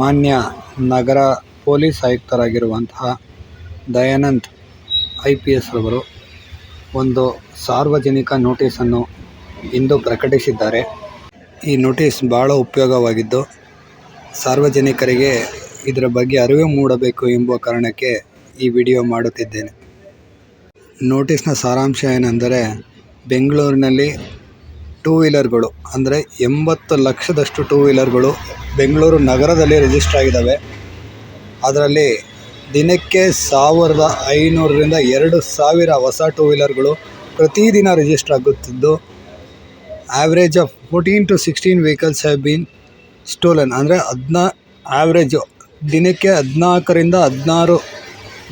ಮಾನ್ಯ ನಗರ police ಆಯುಕ್ತರಾಗಿರುವಂತಹ Dayanand IPS ರವರು ಒಂದು ಸಾರ್ವಜನಿಕ ನೋಟಿಸನ್ನು ಇಂದು ಪ್ರಕಟಿಸಿದ್ದಾರೆ. ಈ ನೋಟಿಸ್ ಭಾಳ ಉಪಯೋಗವಾಗಿದ್ದು ಸಾರ್ವಜನಿಕರಿಗೆ ಇದರ ಬಗ್ಗೆ ಅರಿವು ಮೂಡಬೇಕು ಎಂಬ ಕಾರಣಕ್ಕೆ ಈ ವಿಡಿಯೋ ಮಾಡುತ್ತಿದ್ದೇನೆ. ನೋಟಿಸ್ನ ಸಾರಾಂಶ ಏನೆಂದರೆ, ಬೆಂಗಳೂರಿನಲ್ಲಿ ಟೂ ವೀಲರ್ಗಳು ಅಂದರೆ 80 ಲಕ್ಷದಷ್ಟು ಟೂ ವೀಲರ್ಗಳು ಬೆಂಗಳೂರು ನಗರದಲ್ಲಿ ರಿಜಿಸ್ಟರ್ ಆಗಿದ್ದಾವೆ. ಅದರಲ್ಲಿ ದಿನಕ್ಕೆ 1500ರಿಂದ 2000 ಹೊಸ ಟೂ ವೀಲರ್ಗಳು ಪ್ರತಿದಿನ ರಿಜಿಸ್ಟರ್ ಆಗುತ್ತಿದ್ದು, average of 14 to 16 vehicles have been stolen. ಅಂದರೆ ಆ್ಯಾವ್ರೇಜು ದಿನಕ್ಕೆ 14ರಿಂದ 16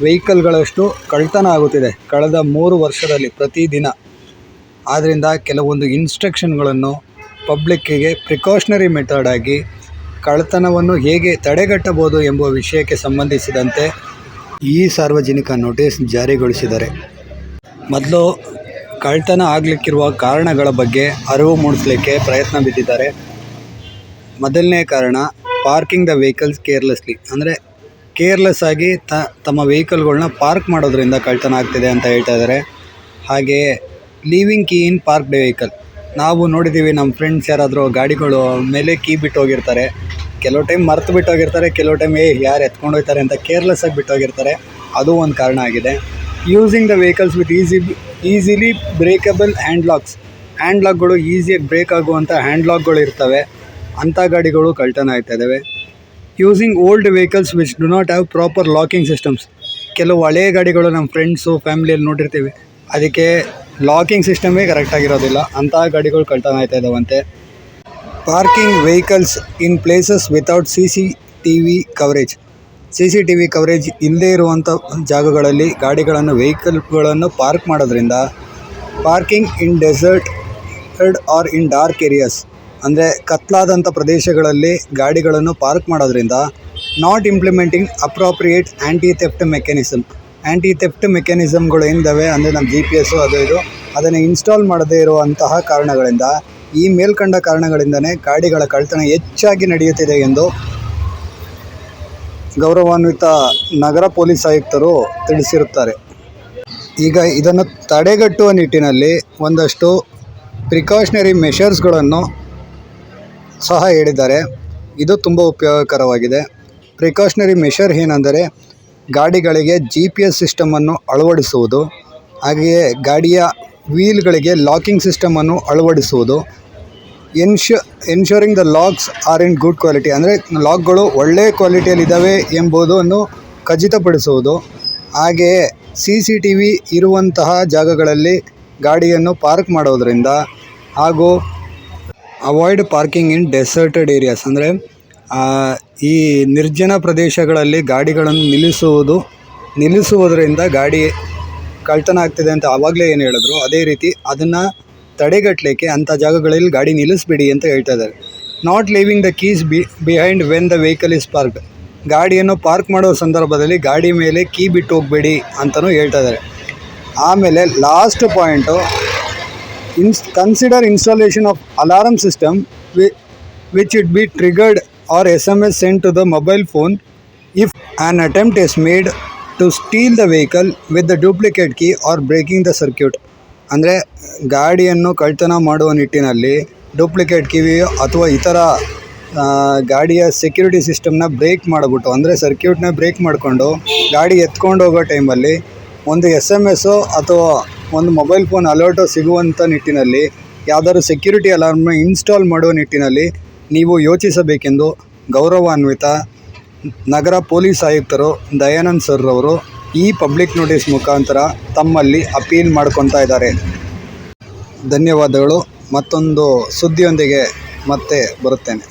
ವೆಹಿಕಲ್ಗಳಷ್ಟು ಕಳ್ಳತನ ಆಗುತ್ತಿದೆ ಕಳೆದ 3 ವರ್ಷದಲ್ಲಿ ಪ್ರತಿದಿನ. ಆದ್ದರಿಂದ ಕೆಲವೊಂದು ಇನ್ಸ್ಟ್ರಕ್ಷನ್ಗಳನ್ನು ಪಬ್ಲಿಕ್ಕಿಗೆ ಪ್ರಿಕಾಷನರಿ ಮೆಥಡ್ ಆಗಿ ಕಳ್ಳತನವನ್ನು ಹೇಗೆ ತಡೆಗಟ್ಟಬಹುದು ಎಂಬ ವಿಷಯಕ್ಕೆ ಸಂಬಂಧಿಸಿದಂತೆ ಈ ಸಾರ್ವಜನಿಕ ನೋಟಿಸ್ ಜಾರಿಗೊಳಿಸಿದ್ದಾರೆ. ಮೊದಲು ಕಳ್ಳತನ ಆಗಲಿಕ್ಕಿರುವ ಕಾರಣಗಳ ಬಗ್ಗೆ ಅರಿವು ಮೂಡಿಸಲಿಕ್ಕೆ ಪ್ರಯತ್ನ ಬಿದ್ದಿದ್ದಾರೆ. ಮೊದಲನೇ ಕಾರಣ, ಪಾರ್ಕಿಂಗ್ ದ ವೆಹಿಕಲ್ಸ್ ಕೇರ್ಲೆಸ್ಲಿ. ಅಂದರೆ ಕೇರ್ಲೆಸ್ ಆಗಿ ತಮ್ಮ ವೆಹಿಕಲ್ಗಳನ್ನ ಪಾರ್ಕ್ ಮಾಡೋದ್ರಿಂದ ಕಳ್ಳತನ ಆಗ್ತಿದೆ ಅಂತ ಹೇಳ್ತಾ ಇದ್ದಾರೆ. ಹಾಗೆಯೇ ಲೀವಿಂಗ್ ಕೀ ಇನ್ ಪಾರ್ಕ್ಡ್ ವೆಹಿಕಲ್. ನಾವು ನೋಡಿದ್ದೀವಿ, ನಮ್ಮ ಫ್ರೆಂಡ್ಸ್ ಯಾರಾದರೂ ಗಾಡಿಗಳು ಮೇಲೆ ಕೀ ಬಿಟ್ಟು ಹೋಗಿರ್ತಾರೆ. ಕೆಲವು ಟೈಮ್ ಮರೆತು ಬಿಟ್ಟು ಹೋಗಿರ್ತಾರೆ, ಕೆಲವು ಟೈಮ್ ಯಾರು ಎತ್ಕೊಂಡು ಹೋಗ್ತಾರೆ ಅಂತ ಕೇರ್ಲೆಸ್ ಆಗಿ ಬಿಟ್ಟು ಹೋಗಿರ್ತಾರೆ. ಅದು ಒಂದು ಕಾರಣ ಆಗಿದೆ. Using the vehicles with easily breakable ಹ್ಯಾಂಡ್ಲಾಕ್ಗಳು ಈಸಿಯಾಗಿ ಬ್ರೇಕ್ ಆಗುವಂಥ ಹ್ಯಾಂಡ್ಲಾಕ್ಗಳು ಇರ್ತವೆ, ಅಂಥ ಗಾಡಿಗಳು ಕಳ್ಳತನ ಆಗ್ತಾ ಇದ್ದಾವೆ. Using old vehicles which do not have proper locking systems. ಕೆಲವು ಹಳೆಯ ಗಾಡಿಗಳು ನಮ್ಮ ಫ್ರೆಂಡ್ಸು ಫ್ಯಾಮಿಲಿಯಲ್ಲಿ ನೋಡಿರ್ತೀವಿ, ಅದಕ್ಕೆ ಲಾಕಿಂಗ್ ಸಿಸ್ಟಮೇ ಕರೆಕ್ಟಾಗಿರೋದಿಲ್ಲ, ಅಂತಹ ಗಾಡಿಗಳು ಕಳ್ಳತನ ಆಗ್ತಾ ಇದ್ದಾವಂತೆ. Parking vehicles in places without CCTV coverage. CCTV coverage ಇಲ್ಲದೇ ಇರುವಂಥ ಜಾಗಗಳಲ್ಲಿ ವೆಹಿಕಲ್ಗಳನ್ನು ಪಾರ್ಕ್ ಮಾಡೋದ್ರಿಂದ, parking in deserted or in dark areas. ಅಂದರೆ ಕತ್ಲಾದಂಥ ಪ್ರದೇಶಗಳಲ್ಲಿ ಗಾಡಿಗಳನ್ನು ಪಾರ್ಕ್ ಮಾಡೋದ್ರಿಂದ, not implementing appropriate anti theft ಮೆಕ್ಯಾನಿಸಮ್ಗಳು ಏನಿದ್ದಾವೆ, ಅಂದರೆ ನಮ್ಮ GPS ಅದು ಇದು ಅದನ್ನು ಇನ್ಸ್ಟಾಲ್ ಮಾಡದೇ ಇರುವಂತಹ ಕಾರಣಗಳಿಂದ, ಈ ಮೇಲ್ಕಂಡ ಕಾರಣಗಳಿಂದನೇ ಗಾಡಿಗಳ ಕಳ್ಳತನ ಹೆಚ್ಚಾಗಿ ನಡೆಯುತ್ತಿದೆ ಎಂದು ಗೌರವಾನ್ವಿತ ನಗರ ಪೊಲೀಸ್ ಆಯುಕ್ತರು ತಿಳಿಸಿರುತ್ತಾರೆ. ಈಗ ಇದನ್ನು ತಡೆಗಟ್ಟುವ ನಿಟ್ಟಿನಲ್ಲಿ ಒಂದಷ್ಟು ಪ್ರಿಕಾಷನರಿ ಮೆಷರ್ಸ್ಗಳನ್ನು ಸಹ ಹೇಳಿದ್ದಾರೆ. ಇದು ತುಂಬ ಉಪಯೋಗಕರವಾಗಿದೆ. ಪ್ರಿಕಾಷನರಿ ಮೆಷರ್ ಏನೆಂದರೆ, ಗಾಡಿಗಳಿಗೆ GPS ಸಿಸ್ಟಮನ್ನು ಅಳವಡಿಸುವುದು, ಹಾಗೆಯೇ ಗಾಡಿಯ ವೀಲ್ಗಳಿಗೆ ಲಾಕಿಂಗ್ ಸಿಸ್ಟಮನ್ನು ಅಳವಡಿಸುವುದು, ensuring the locks are in good quality. ಅಂದರೆ ಲಾಕ್ಗಳು ಒಳ್ಳೆಯ ಕ್ವಾಲಿಟಿಯಲ್ಲಿದ್ದಾವೆ ಎಂಬುದನ್ನು ಖಚಿತಪಡಿಸುವುದು. ಹಾಗೆಯೇ CCTV ಇರುವಂತಹ ಜಾಗಗಳಲ್ಲಿ ಗಾಡಿಯನ್ನು ಪಾರ್ಕ್ ಮಾಡೋದರಿಂದ, ಹಾಗೂ avoid parking in deserted areas. ಅಂದರೆ ಈ ನಿರ್ಜನ ಪ್ರದೇಶಗಳಲ್ಲಿ ಗಾಡಿಗಳನ್ನು ನಿಲ್ಲಿಸುವುದರಿಂದ ಗಾಡಿ ಕಳ್ಳತನ ಆಗ್ತಿದೆ ಅಂತ ಆವಾಗಲೇ ಏನು ಹೇಳಿದ್ರು, ಅದೇ ರೀತಿ ಅದನ್ನು ತಡೆಗಟ್ಟಲಿಕ್ಕೆ ಅಂಥ ಜಾಗಗಳಲ್ಲಿ ಗಾಡಿ ನಿಲ್ಲಿಸಬೇಡಿ ಅಂತ ಹೇಳ್ತಾ ಇದ್ದಾರೆ. Not leaving the keys behind when the vehicle is parked. ಗಾಡಿಯನ್ನು ಪಾರ್ಕ್ ಮಾಡೋ ಸಂದರ್ಭದಲ್ಲಿ ಗಾಡಿ ಮೇಲೆ ಕೀ ಬಿಟ್ಟು ಹೋಗಬೇಡಿ ಅಂತಲೂ ಹೇಳ್ತಾ ಇದ್ದಾರೆ. ಆಮೇಲೆ last point, consider installation of alarm system which it be triggered or SMS sent to the mobile phone if an attempt is made to steal the vehicle with the duplicate key or breaking the circuit. ಅಂದರೆ ಗಾಡಿಯನ್ನು ಕಳ್ಳತನ ಮಾಡುವ ನಿಟ್ಟಿನಲ್ಲಿ duplicate key ಅಥವಾ ಇತರ ಗಾಡಿಯ security ಸಿಸ್ಟಮ್ನ break ಮಾಡಿಬಿಟ್ಟು, ಅಂದರೆ ಸರ್ಕ್ಯೂಟ್ನ ಬ್ರೇಕ್ ಮಾಡಿಕೊಂಡು ಗಾಡಿ ಎತ್ಕೊಂಡು ಹೋಗೋ ಟೈಮಲ್ಲಿ ಒಂದು SMS ಅಥವಾ ಒಂದು ಮೊಬೈಲ್ ಫೋನ್ ಅಲರ್ಟು ಸಿಗುವಂಥ ನಿಟ್ಟಿನಲ್ಲಿ ಯಾವುದಾದ್ರು ಸೆಕ್ಯೂರಿಟಿ ಅಲಾರ್ಮ್ನ ಇನ್ಸ್ಟಾಲ್ ಮಾಡುವ ನಿಟ್ಟಿನಲ್ಲಿ ನೀವು ಯೋಚಿಸಬೇಕೆಂದು ಗೌರವಾನ್ವಿತ ನಗರ ಪೊಲೀಸ್ ಆಯುಕ್ತರು ದಯಾನಂದ್ ಸರ್ ಅವರು ಈ ಪಬ್ಲಿಕ್ ನೋಟಿಸ್ ಮುಖಾಂತರ ತಮ್ಮಲ್ಲಿ ಅಪೀಲ್ ಮಾಡ್ಕೊತಾ ಇದ್ದಾರೆ. ಧನ್ಯವಾದಗಳು. ಮತ್ತೊಂದು ಸುದ್ದಿಯೊಂದಿಗೆ ಮತ್ತೆ ಬರುತ್ತೇನೆ.